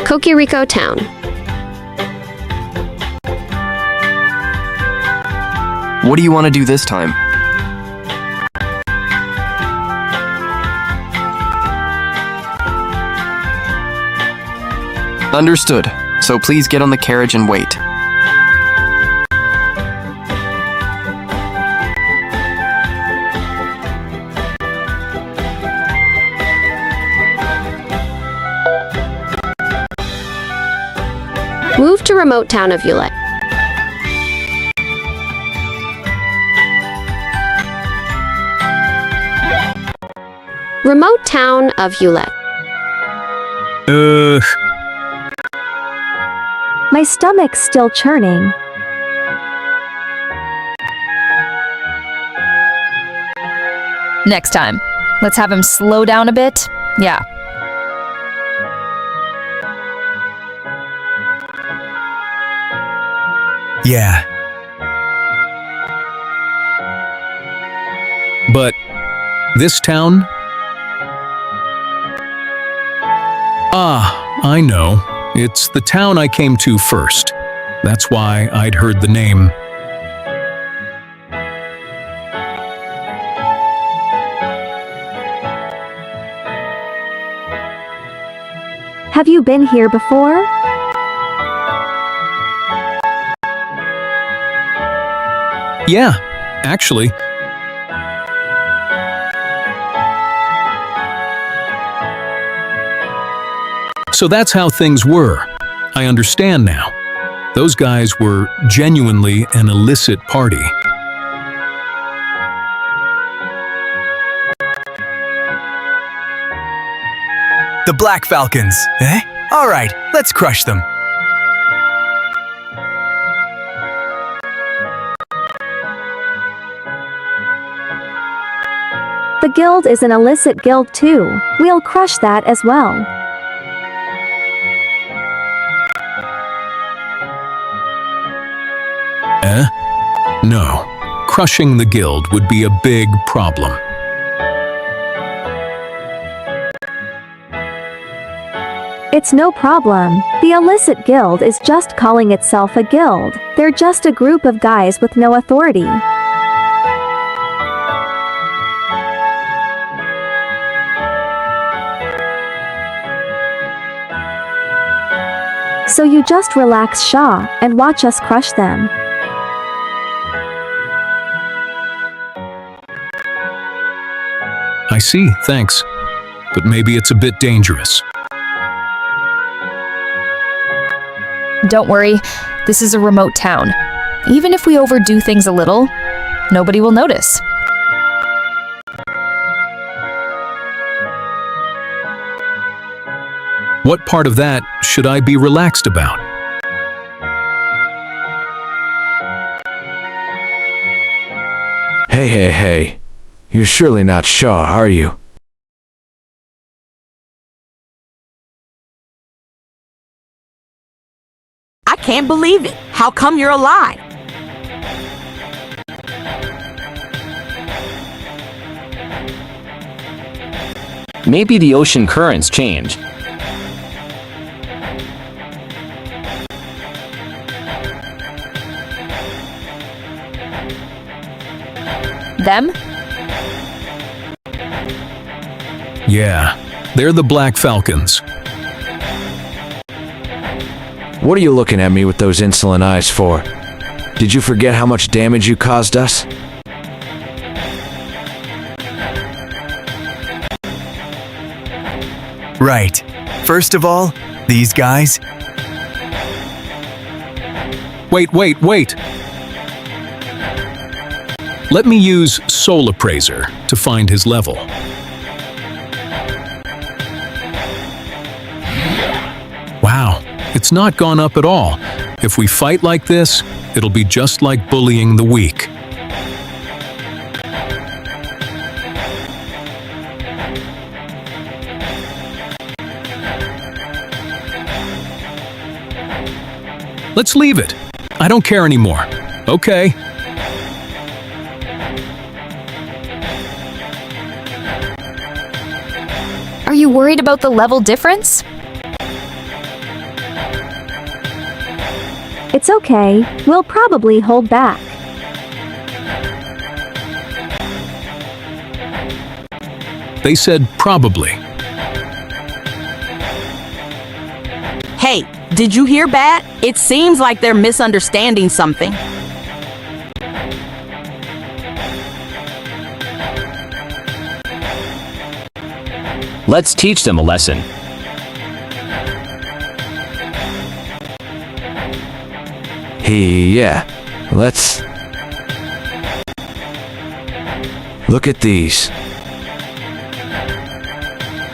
Kokiriko Town. What do you want to do this time? Understood. So please get on the carriage and wait. Move to remote town of Ulette. Remote town of Ulette. My stomach's still churning. Next time. Let's have him slow down a bit. Yeah. Yeah. But this town? Ah, I know. It's the town I came to first. That's why I'd heard the name. Have you been here before? Yeah, actually. So that's how things were. I understand now. Those guys were genuinely an illicit party. The Black Falcons, eh? All right, let's crush them. The guild is an illicit guild too. We'll crush that as well. No. Crushing the guild would be a big problem. It's no problem. The illicit guild is just calling itself a guild. They're just a group of guys with no authority. So you just relax, Shaw, and watch us crush them. I see, thanks. But maybe it's a bit dangerous. Don't worry, this is a remote town. Even if we overdo things a little, nobody will notice. What part of that should I be relaxed about? Hey. You're surely not Shaw, are you? I can't believe it. How come you're alive? Maybe the ocean currents change. Them? Yeah, they're the Black Falcons. What are you looking at me with those insolent eyes for? Did you forget how much damage you caused us? Right. First of all, these guys. Wait. Let me use Soul Appraiser to find his level. Wow, it's not gone up at all. If we fight like this, it'll be just like bullying the weak. Let's leave it. I don't care anymore. Okay. Are you worried about the level difference? It's okay, we'll probably hold back. They said probably. Hey, did you hear Bat? It seems like they're misunderstanding something. Let's teach them a lesson. Yeah, let's... Look at these.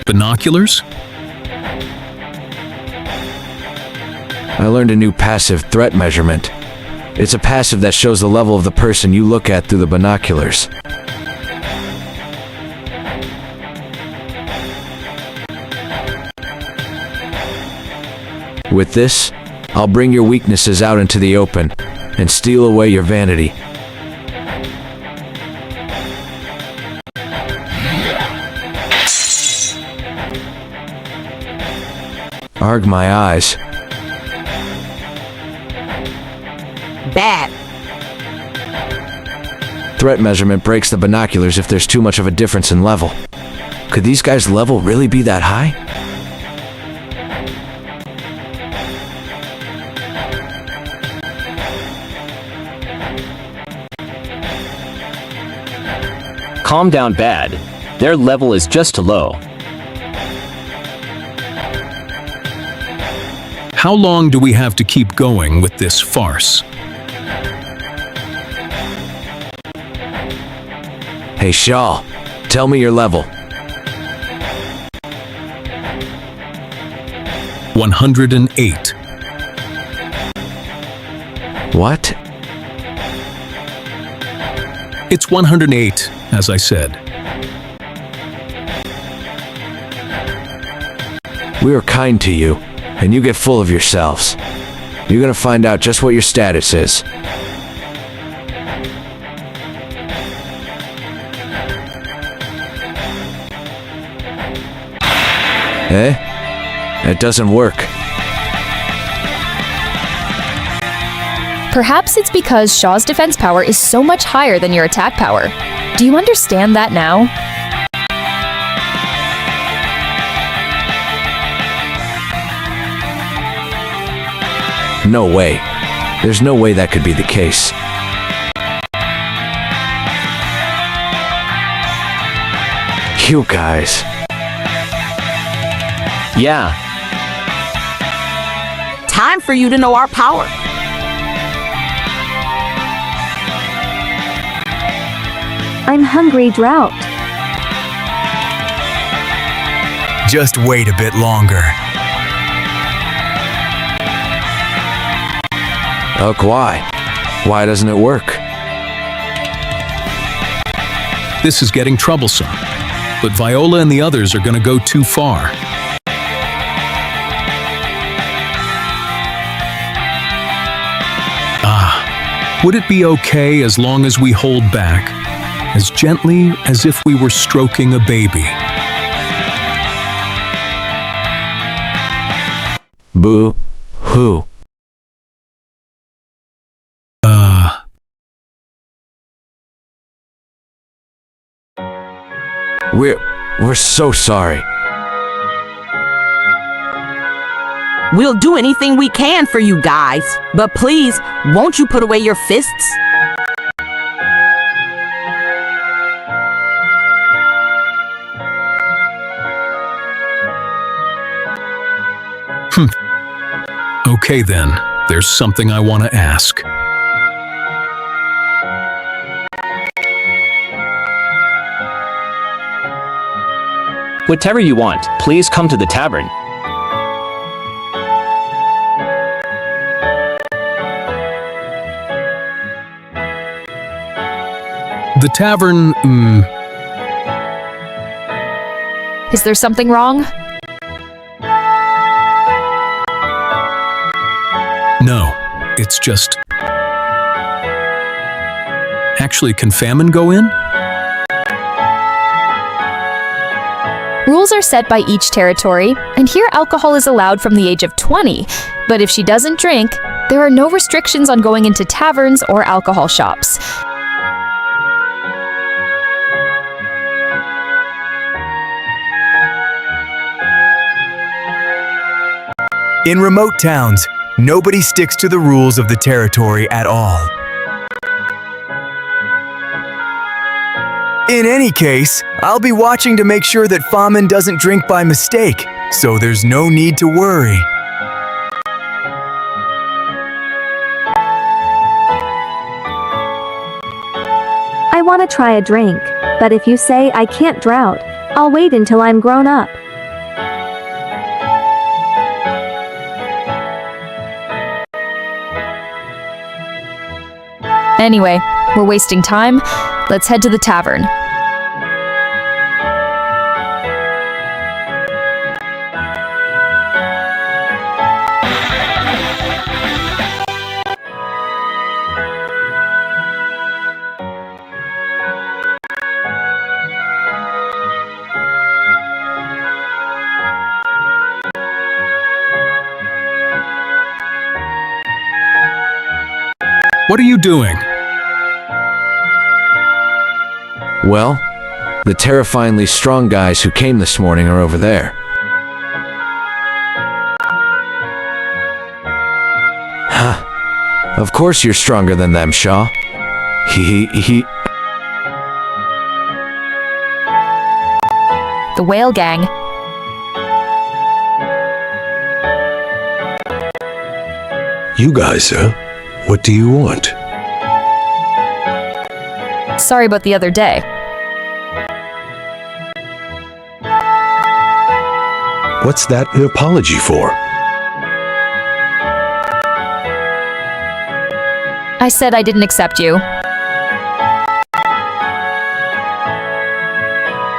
Binoculars? I learned a new passive threat measurement. It's a passive that shows the level of the person you look at through the binoculars. With this, I'll bring your weaknesses out into the open and steal away your vanity. Arg my eyes. Bat. Threat measurement breaks the binoculars if there's too much of a difference in level. Could these guys' level really be that high? Calm down, Bad. Their level is just low. How long do we have to keep going with this farce? Hey Shaw, tell me your level. 108. What? It's 108, as I said. We were kind to you, and you get full of yourselves. You're gonna find out just what your status is. Eh? It doesn't work. Perhaps it's because Shaw's defense power is so much higher than your attack power. Do you understand that now? No way. There's no way that could be the case. You guys. Yeah, Time for you to know our power. I'm hungry drought. Just wait a bit longer. Why? Why doesn't it work? This is getting troublesome. But Viola and the others are going to go too far. Would it be okay as long as we hold back, as gently as if we were stroking a baby? Boo-hoo. We're so sorry. We'll do anything we can for you guys, but please, won't you put away your fists? Okay then, there's something I want to ask. whatever you want, please come to the tavern. The tavern, Is there something wrong? no, it's just... Actually, can famine go in? Rules are set by each territory, and here alcohol is allowed from the age of 20, But if she doesn't drink, there are no restrictions on going into taverns or alcohol shops. In remote towns, nobody sticks to the rules of the territory at all. In any case, I'll be watching to make sure that Famin doesn't drink by mistake, so there's no need to worry. I want to try a drink, but if you say I can't drought, I'll wait until I'm grown up. Anyway, we're wasting time. Let's head to the tavern. What are you doing? Well, the terrifyingly strong guys who came this morning are over there. Huh. Of course you're stronger than them, Shaw. He. The Whale Gang. You guys, what do you want? Sorry about the other day. What's that an apology for? I said I didn't accept you.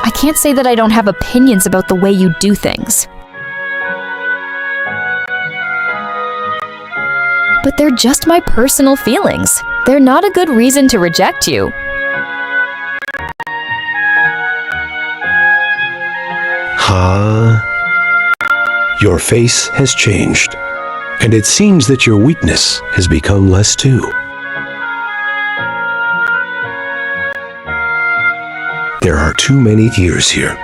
I can't say that I don't have opinions about the way you do things. But they're just my personal feelings. They're not a good reason to reject you. Huh? Your face has changed, and it seems that your weakness has become less too. There are too many ears here.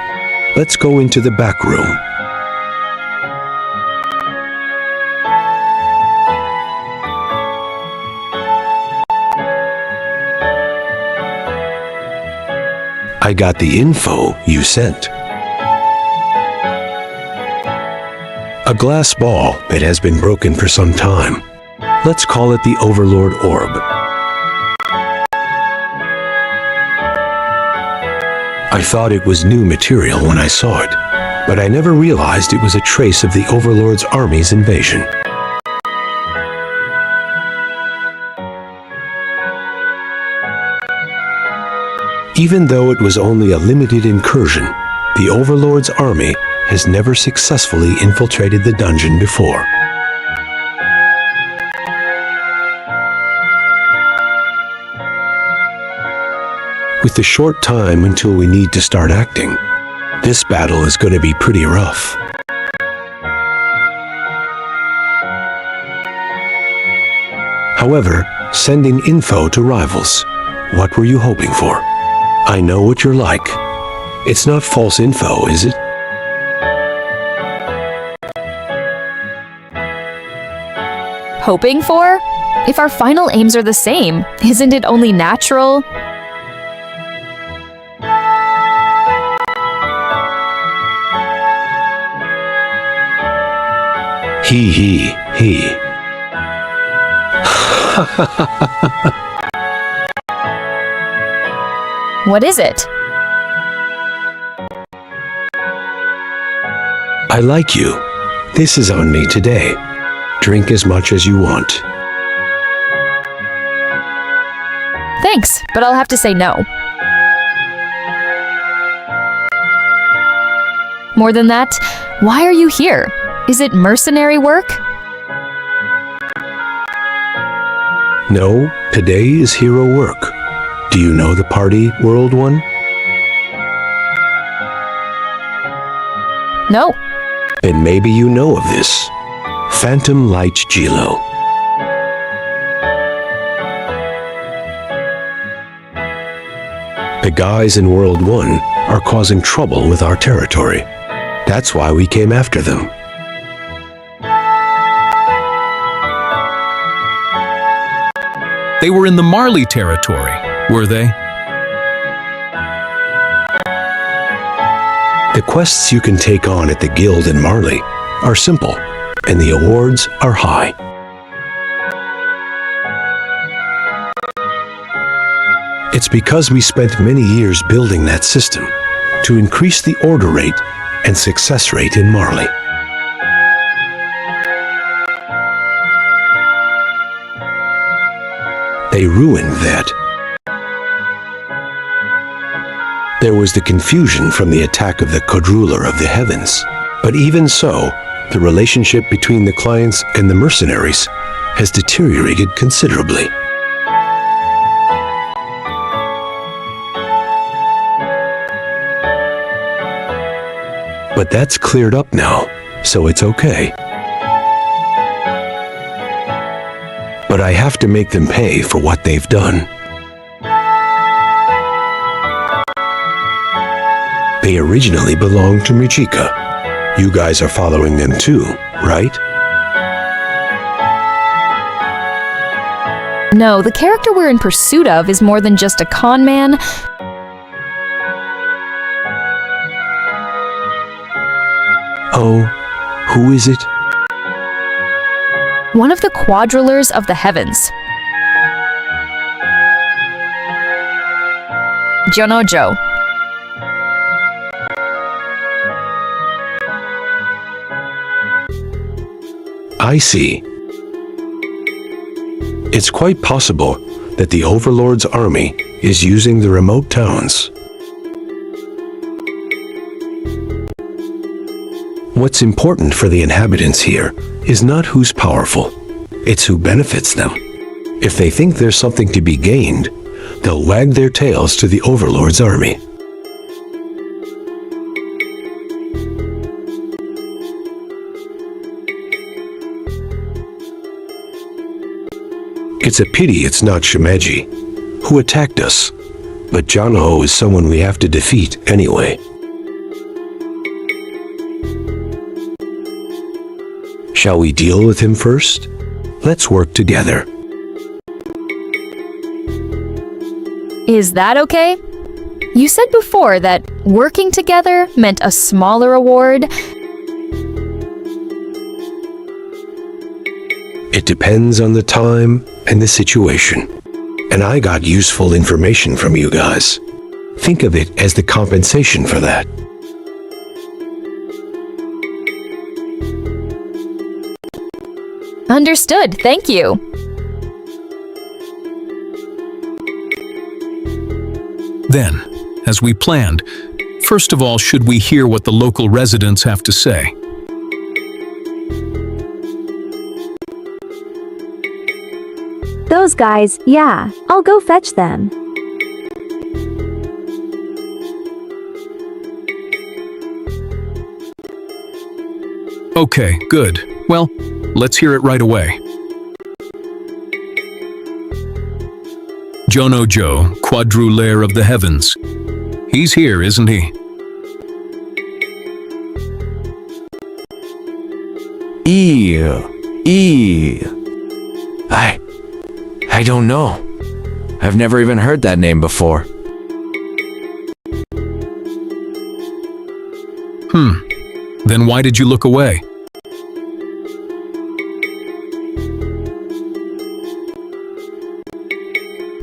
Let's go into the back room. I got the info you sent. A glass ball that has been broken for some time. Let's call it the Overlord Orb. I thought it was new material when I saw it, but I never realized it was a trace of the Overlord's army's invasion. Even though it was only a limited incursion, the Overlord's army has never successfully infiltrated the dungeon before. With the short time until we need to start acting, this battle is going to be pretty rough. However, sending info to rivals, what were you hoping for? I know what you're like. It's not false info, is it? Hoping for? If our final aims are the same, isn't it only natural? He. What is it? I like you. This is on me today. Drink as much as you want. Thanks, but I'll have to say no. More than that, why are you here? Is it mercenary work? No, today is hero work. Do you know the party, World One? No. Then maybe you know of this. Phantom Light Gilo. The guys in World 1 are causing trouble with our territory. That's why we came after them. They were in the Marley territory, were they? The quests you can take on at the Guild in Marley are simple, and the awards are high. It's because we spent many years building that system to increase the order rate and success rate in Marley. They ruined that. There was the confusion from the attack of the Codruler of the Heavens. But even so, the relationship between the clients and the mercenaries has deteriorated considerably. But that's cleared up now, so it's okay. But I have to make them pay for what they've done. They originally belonged to Michika. You guys are following them too, right? No, the character we're in pursuit of is more than just a con man. Oh, who is it? One of the Quadrillers of the Heavens. Jonojo. I see. It's quite possible that the Overlord's army is using the remote towns. What's important for the inhabitants here is not who's powerful, it's who benefits them. If they think there's something to be gained, they'll wag their tails to the Overlord's army. It's a pity it's not Shimeji, who attacked us, but Janho is someone we have to defeat anyway. Shall we deal with him first? Let's work together. Is that okay? You said before that working together meant a smaller award. It depends on the time and the situation. And I got useful information from you guys. Think of it as the compensation for that. Understood, thank you. Then, as we planned, first of all, should we hear what the local residents have to say? Those guys, yeah, I'll go fetch them. Okay, good. Well, let's hear it right away. Jonojo, Quadrulaire of the Heavens. He's here, isn't he? I don't know. I've never even heard that name before. Then why did you look away?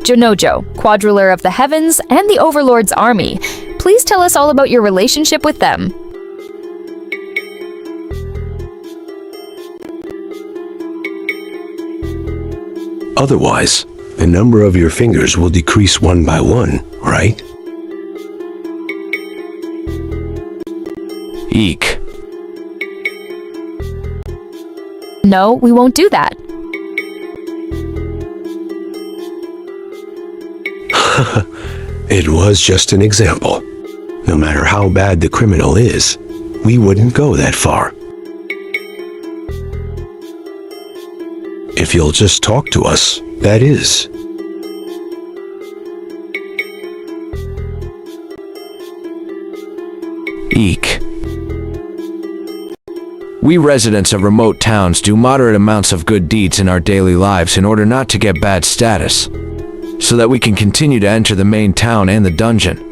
Jonojo, Quadrulaire of the Heavens, and the Overlord's army. Please tell us all about your relationship with them. Otherwise, the number of your fingers will decrease one by one, right? Eek. No, we won't do that. It was just an example. No matter how bad the criminal is, we wouldn't go that far. If you'll just talk to us, that is. Eek. We residents of remote towns do moderate amounts of good deeds in our daily lives in order not to get bad status, so that we can continue to enter the main town and the dungeon.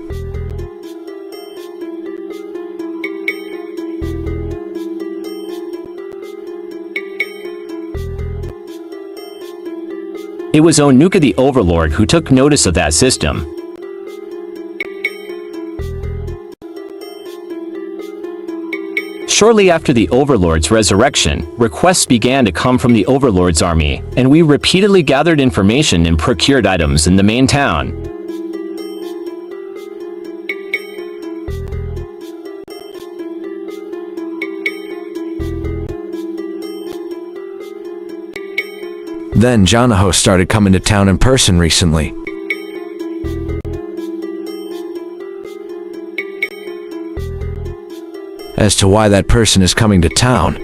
It was Onuka the Overlord who took notice of that system. Shortly after the Overlord's resurrection, requests began to come from the Overlord's army, and we repeatedly gathered information and procured items in the main town. Then Janaho started coming to town in person recently. As to why that person is coming to town,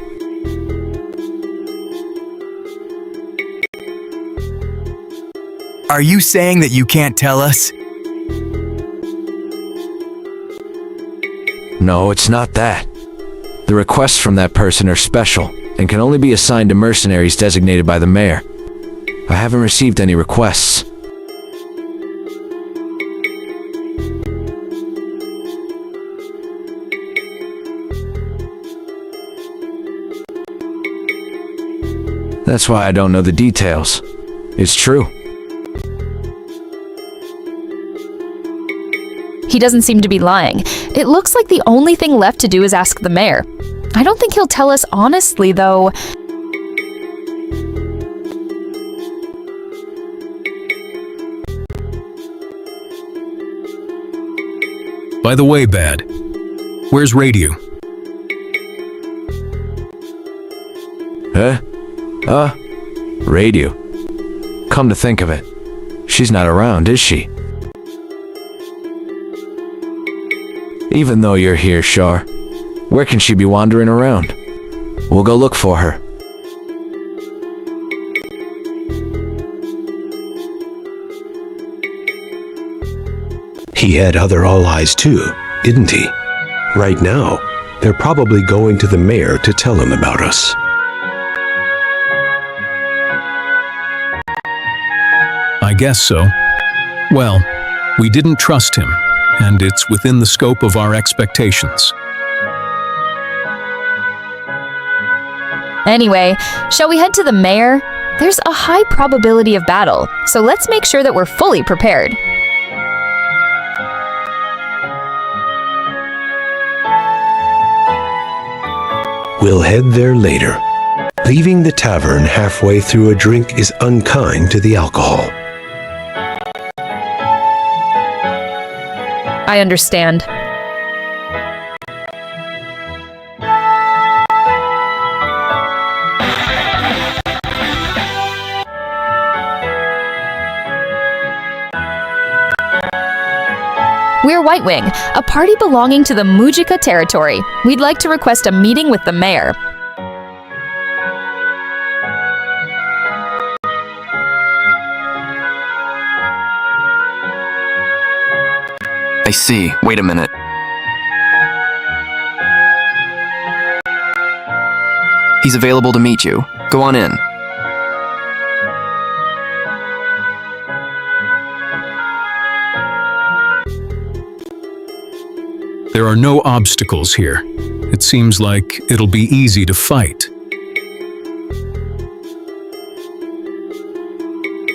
Are you saying that you can't tell us? no, it's not that. The requests from that person are special and can only be assigned to mercenaries designated by the mayor. I haven't received any requests. That's why I don't know the details. It's true. He doesn't seem to be lying. It looks like the only thing left to do is ask the mayor. I don't think he'll tell us honestly, though. By the way, Bad, where's Radio? Huh? Radio. Come to think of it, she's not around, is she? Even though you're here, Shar, where can she be wandering around? We'll go look for her. He had other allies too, didn't he? Right now, they're probably going to the mayor to tell him about us. I guess so. Well, we didn't trust him, and it's within the scope of our expectations. Anyway, shall we head to the mayor? There's a high probability of battle, so let's make sure that we're fully prepared. We'll head there later. Leaving the tavern halfway through a drink is unkind to the alcohol. I understand. We're White Wing, a party belonging to the Mujika territory. We'd like to request a meeting with the mayor. I see. Wait a minute. He's available to meet you. Go on in. There are no obstacles here. It seems like it'll be easy to fight.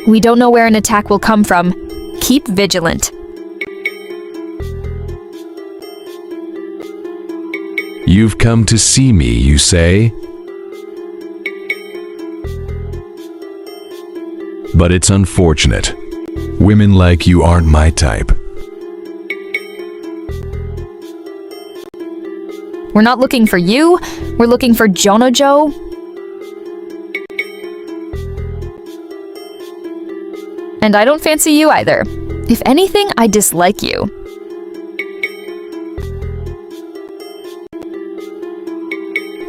We don't know where an attack will come from. Keep vigilant. You've come to see me, you say? But it's unfortunate. Women like you aren't my type. We're not looking for you. We're looking for Jonojo. And I don't fancy you either. If anything, I dislike you.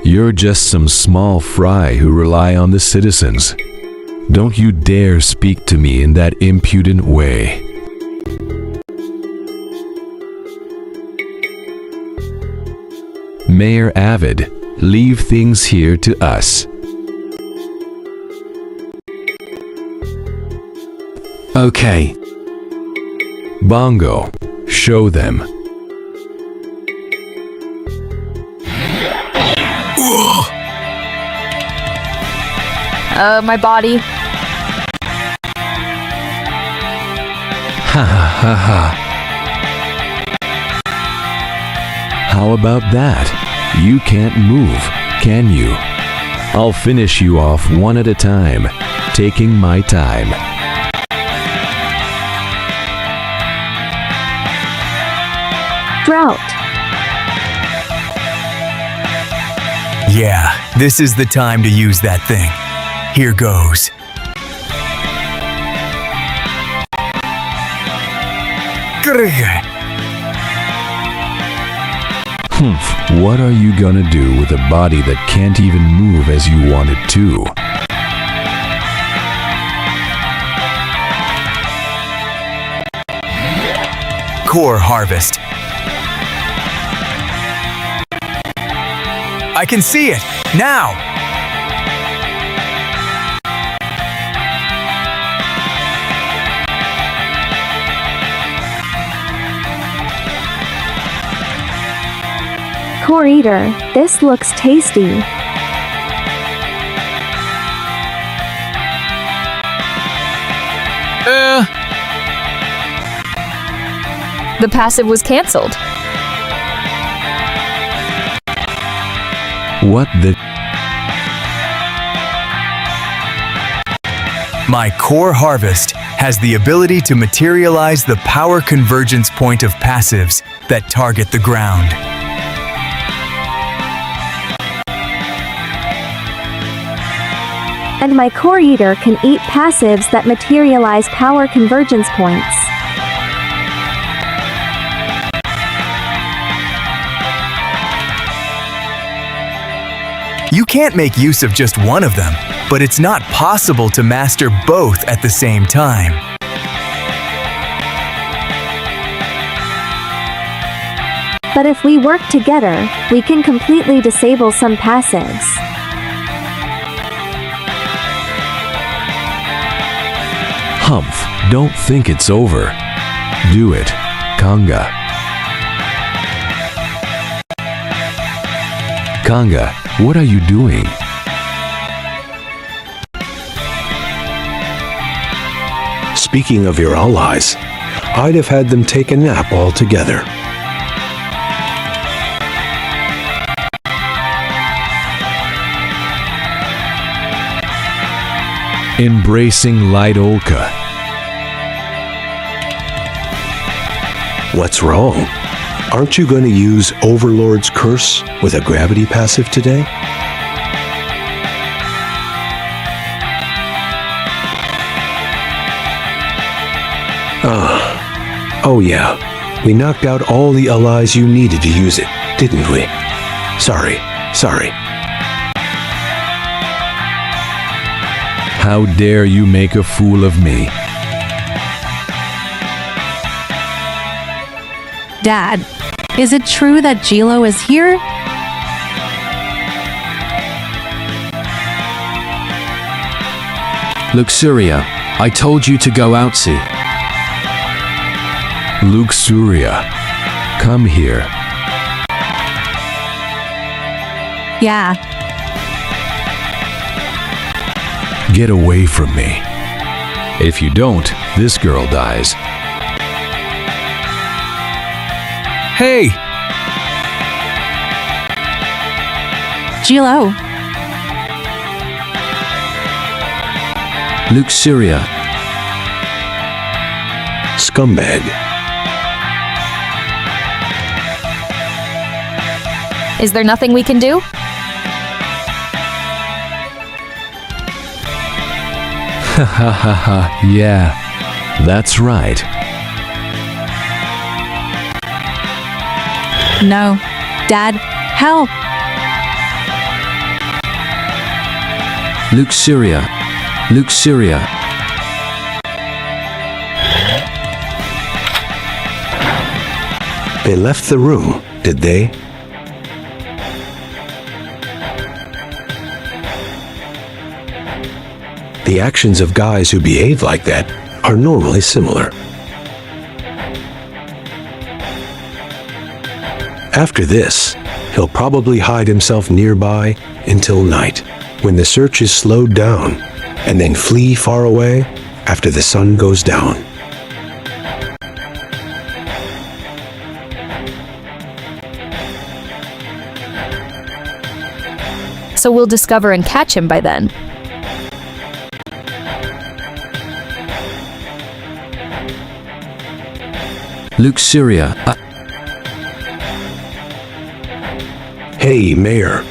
You're just some small fry who rely on the citizens. Don't you dare speak to me in that impudent way. Mayor Avid, leave things here to us. Okay. Bongo, show them. My body. Ha ha ha ha. How about that? You can't move, can you? I'll finish you off one at a time, taking my time. Drought. Yeah, this is the time to use that thing. Here goes. Humph, what are you gonna do with a body that can't even move as you want it to? Core harvest. I can see it, now! Core eater, this looks tasty. The passive was cancelled. What the? My core harvest has the ability to materialize the power convergence point of passives that target the ground. And my core eater can eat passives that materialize power convergence points. You can't make use of just one of them, but it's not possible to master both at the same time. But if we work together, we can completely disable some passives. Humph, don't think it's over. Do it, Kanga. Kanga, what are you doing? Speaking of your allies, I'd have had them take a nap altogether. Embracing Light Olka. What's wrong? Aren't you going to use Overlord's Curse with a gravity passive today? Oh yeah, we knocked out all the allies you needed to use it, didn't we? Sorry. How dare you make a fool of me? Dad, is it true that Jilo is here? Luxuria, I told you to go outsy. Luxuria, come here. Yeah. Get away from me. If you don't, this girl dies. Hey! Jilo. Luxuria. Scumbag. Is there nothing we can do? Ha ha ha ha, yeah. That's right. No. Dad, help! Luxuria. Luke Syria. They left the room, did they? The actions of guys who behave like that are normally similar. After this, he'll probably hide himself nearby until night, when the search is slowed down, and then flee far away after the sun goes down. So we'll discover and catch him by then. Luke Syria. Hey, Mayor,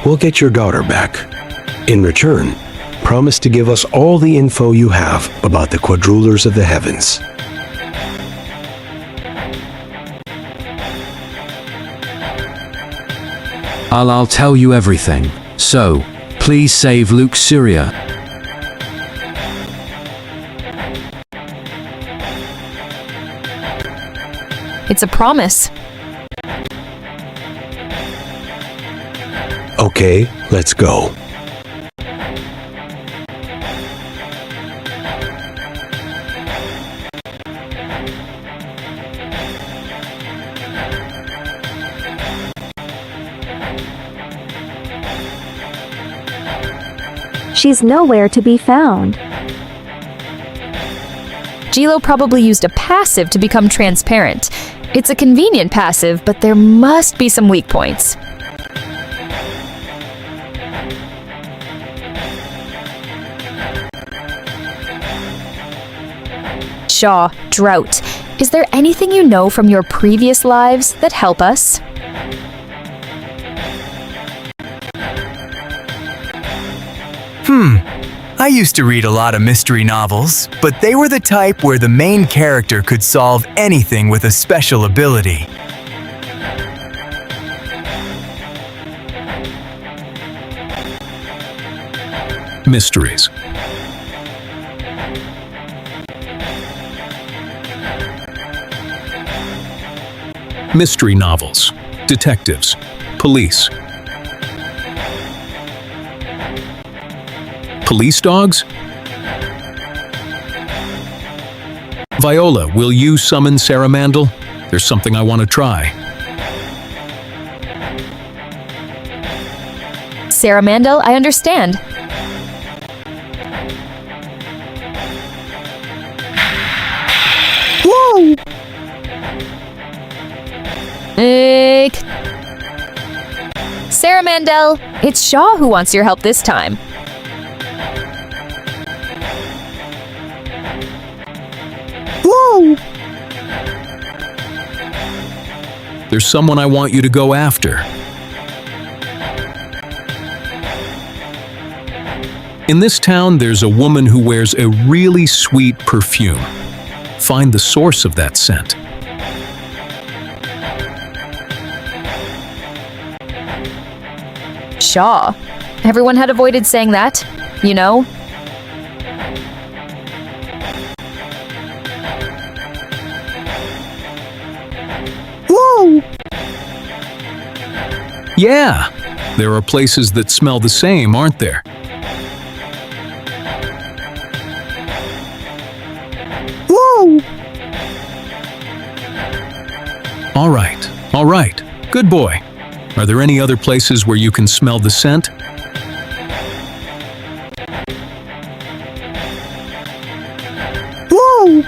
we'll get your daughter back. In return, promise to give us all the info you have about the quadrulers of the heavens. I'll tell you everything. So, please save Luke Syria. It's a promise. Okay, let's go. She's nowhere to be found. Jilo probably used a passive to become transparent. It's a convenient passive, but there must be some weak points. Shaw, drought. Is there anything you know from your previous lives that help us? I used to read a lot of mystery novels, but they were the type where the main character could solve anything with a special ability. Mysteries. Mystery novels. Detectives. Police. Police dogs? Viola, will you summon Saramandal? There's something I want to try. Saramandal, I understand. Whoa! Saramandal, it's Shaw who wants your help this time. Whoa! There's someone I want you to go after. In this town, there's a woman who wears a really sweet perfume. Find the source of that scent. Shaw. Everyone had avoided saying that, you know? Whoa! Yeah, there are places that smell the same, aren't there? Whoa! All right, good boy. Are there any other places where you can smell the scent? Whoa!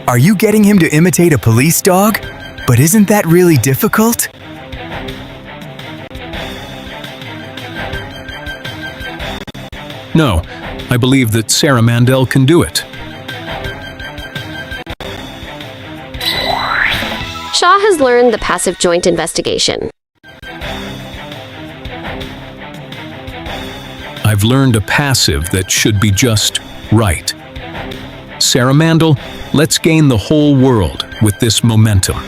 Are you getting him to imitate a police dog? But isn't that really difficult? No, I believe that Saramandal can do it. Shaw has learned the passive joint investigation. I've learned a passive that should be just right. Saramandal, let's gain the whole world with this momentum.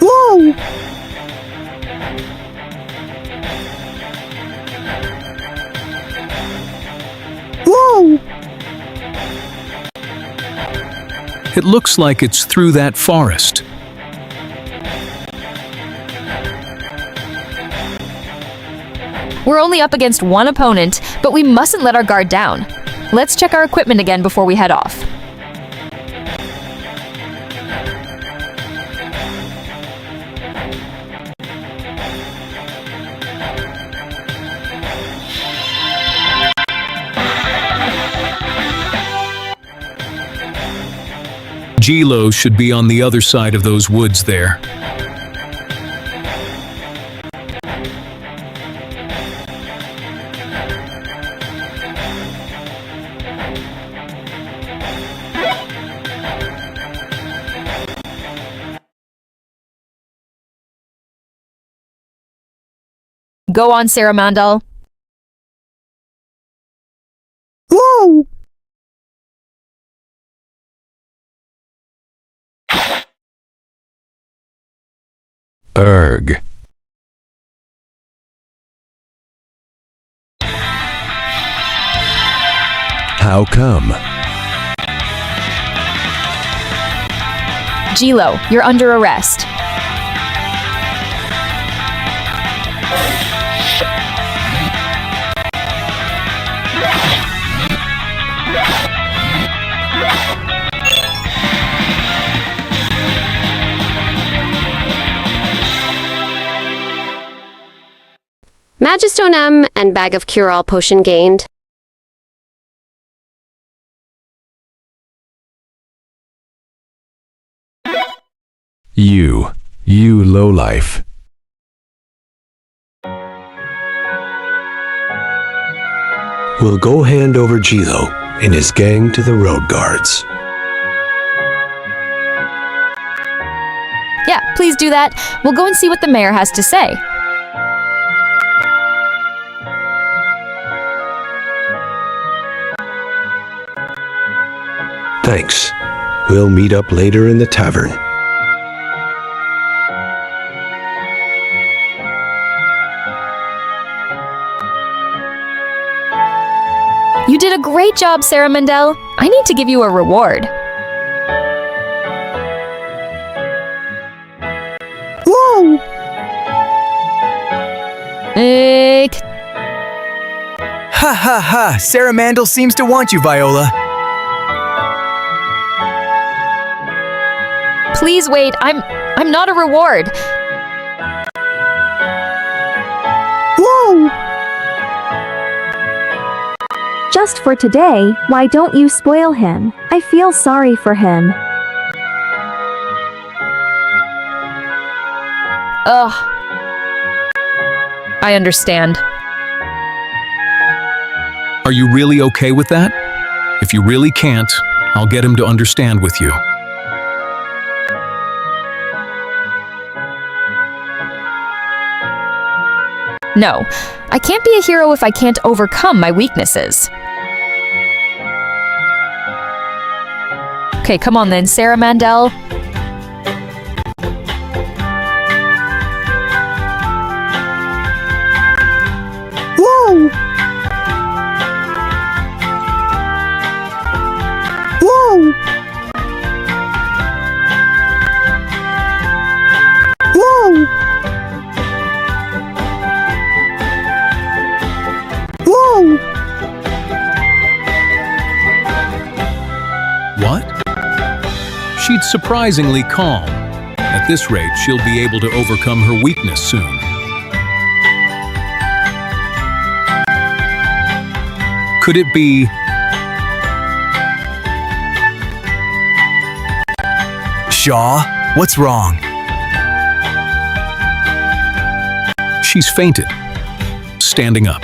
Whoa! It looks like it's through that forest. We're only up against one opponent, but we mustn't let our guard down. Let's check our equipment again before we head off. Jilo should be on the other side of those woods there. Go on, Sarah Mandel. Whoa! Erg. How come? Jilo, you're under arrest. Magistone M and bag of cure-all potion gained. You lowlife. We'll go hand over Jilo and his gang to the road guards. Yeah, please do that. We'll go and see what the mayor has to say. Thanks. We'll meet up later in the tavern. You did a great job, Sarah Mandel. I need to give you a reward. Whoa! Ha ha ha! Sarah Mandel seems to want you, Viola. Please wait. I'm not a reward. Whoa! Just for today, why don't you spoil him? I feel sorry for him. Ugh. I understand. Are you really okay with that? If you really can't, I'll get him to understand with you. No, I can't be a hero if I can't overcome my weaknesses. Okay, come on then, Sarah Mandel. Whoa! Whoa! Whoa! Whoa! What? She's surprisingly calm. At this rate, she'll be able to overcome her weakness soon. Could it be... Shaw, what's wrong? She's fainted. Standing up.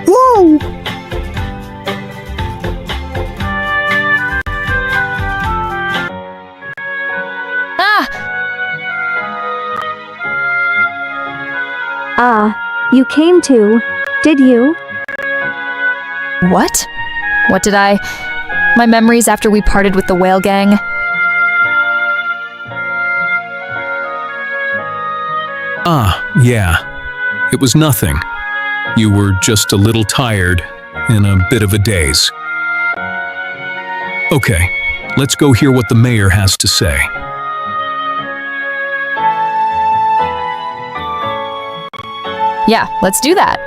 Whoa! You came too, did you? What? What did I... My memories after we parted with the whale gang? Yeah. It was nothing. You were just a little tired, in a bit of a daze. Okay, let's go hear what the mayor has to say. Yeah, let's do that.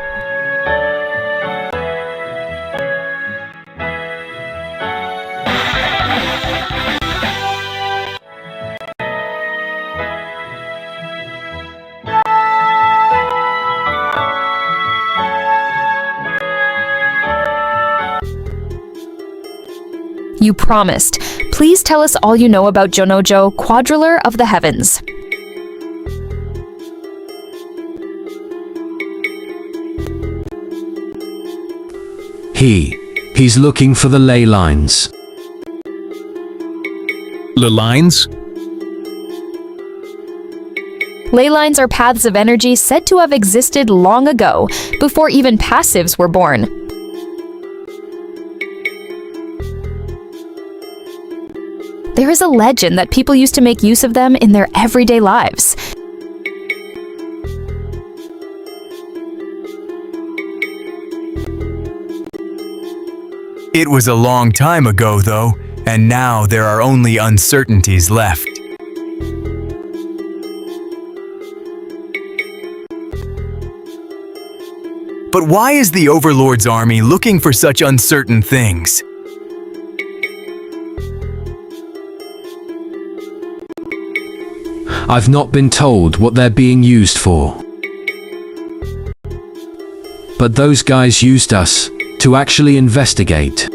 You promised. Please tell us all you know about Jonojo, Quadruler of the Heavens. He's looking for the ley lines. The lines? Ley lines are paths of energy said to have existed long ago, before even passives were born. There is a legend that people used to make use of them in their everyday lives. It was a long time ago, though, and now there are only uncertainties left. But why is the Overlord's army looking for such uncertain things? I've not been told what they're being used for. But those guys used us to actually investigate.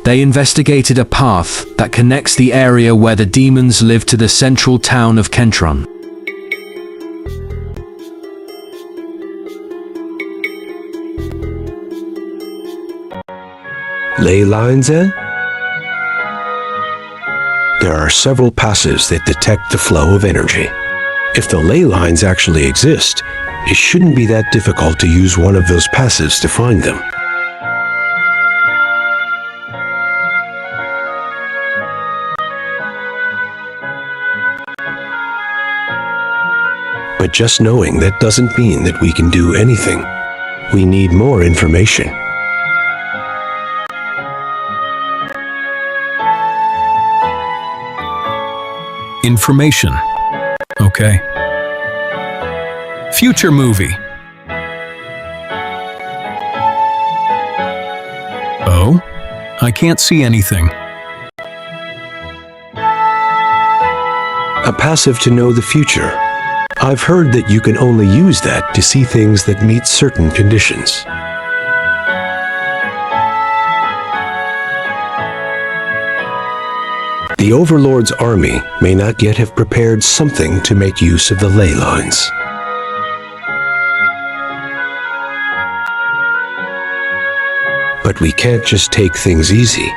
They investigated a path that connects the area where the demons live to the central town of Kentron. Ley lines, eh? There are several passives that detect the flow of energy. If the ley lines actually exist, it shouldn't be that difficult to use one of those passives to find them. But just knowing that doesn't mean that we can do anything. We need more information. Information. Okay. Future movie. Oh? I can't see anything. A passive to know the future. I've heard that you can only use that to see things that meet certain conditions. The Overlord's army may not yet have prepared something to make use of the ley lines. But we can't just take things easy.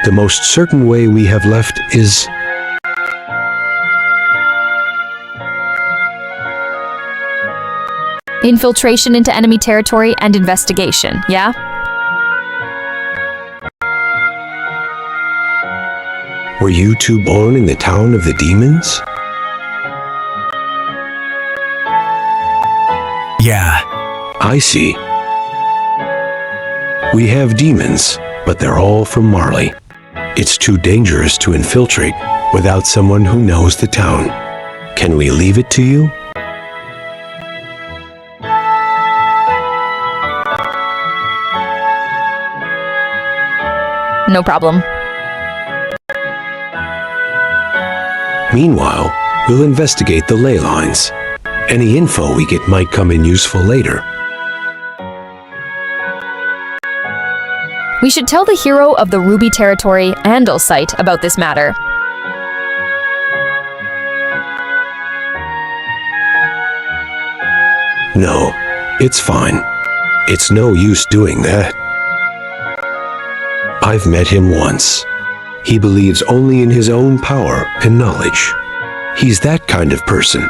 The most certain way we have left is Infiltration into enemy territory and investigation, yeah? Were you two born in the town of the demons? Yeah. I see. We have demons, but they're all from Marley. It's too dangerous to infiltrate without someone who knows the town. Can we leave it to you? No problem. Meanwhile, we'll investigate the ley lines. Any info we get might come in useful later. We should tell the hero of the Ruby Territory, Andalsite, about this matter. No, it's fine. It's no use doing that. I've met him once. He believes only in his own power and knowledge. He's that kind of person.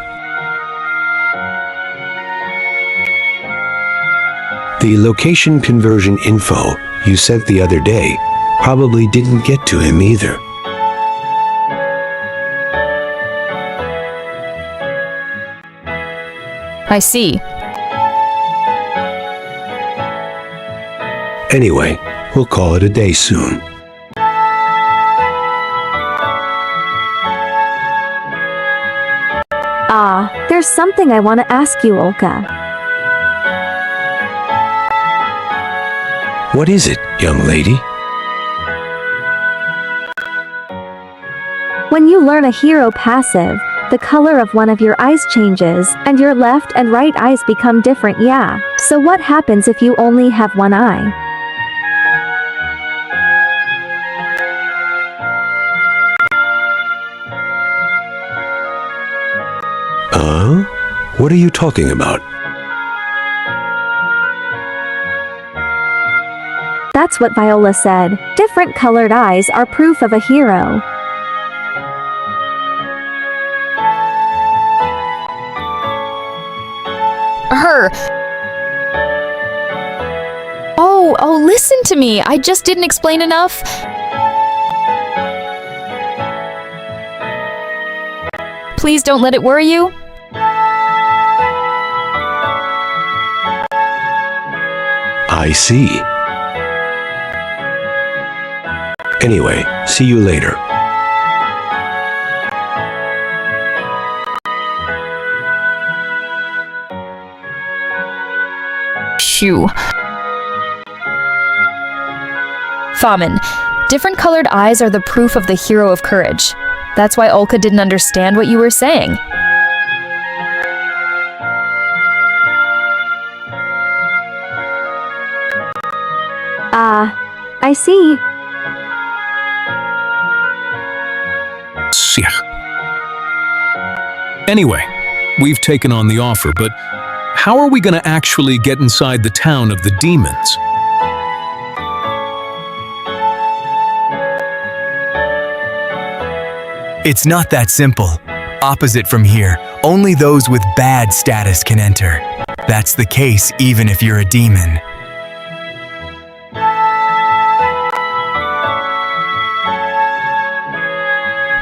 The location conversion info you sent the other day probably didn't get to him either. I see. Anyway, We'll call it a day soon. There's something I want to ask you, Olka. What is it, young lady? When you learn a hero passive, the color of one of your eyes changes, and your left and right eyes become different, yeah. So what happens if you only have one eye? What are you talking about? That's what Viola said. Different colored eyes are proof of a hero. Her. Oh, listen to me. I just didn't explain enough. Please don't let it worry you. I see. Anyway, see you later. Phew. Famin, different colored eyes are the proof of the hero of courage. That's why Olka didn't understand what you were saying. I see. Anyway, we've taken on the offer, but how are we going to actually get inside the town of the demons? It's not that simple. Opposite from here, only those with bad status can enter. That's the case even if you're a demon.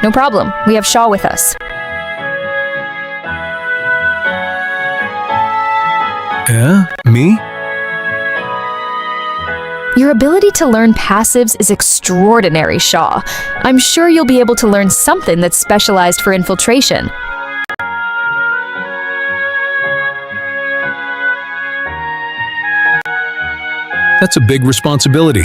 No problem. We have Shaw with us. Me? Your ability to learn passives is extraordinary, Shaw. I'm sure you'll be able to learn something that's specialized for infiltration. That's a big responsibility.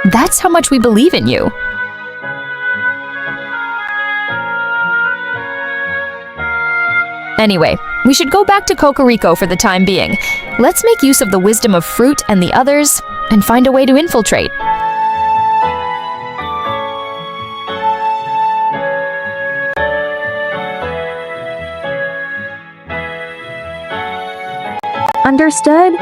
That's how much we believe in you. Anyway, we should go back to Cocorico for the time being. Let's make use of the wisdom of Fruit and the others, and find a way to infiltrate. Understood?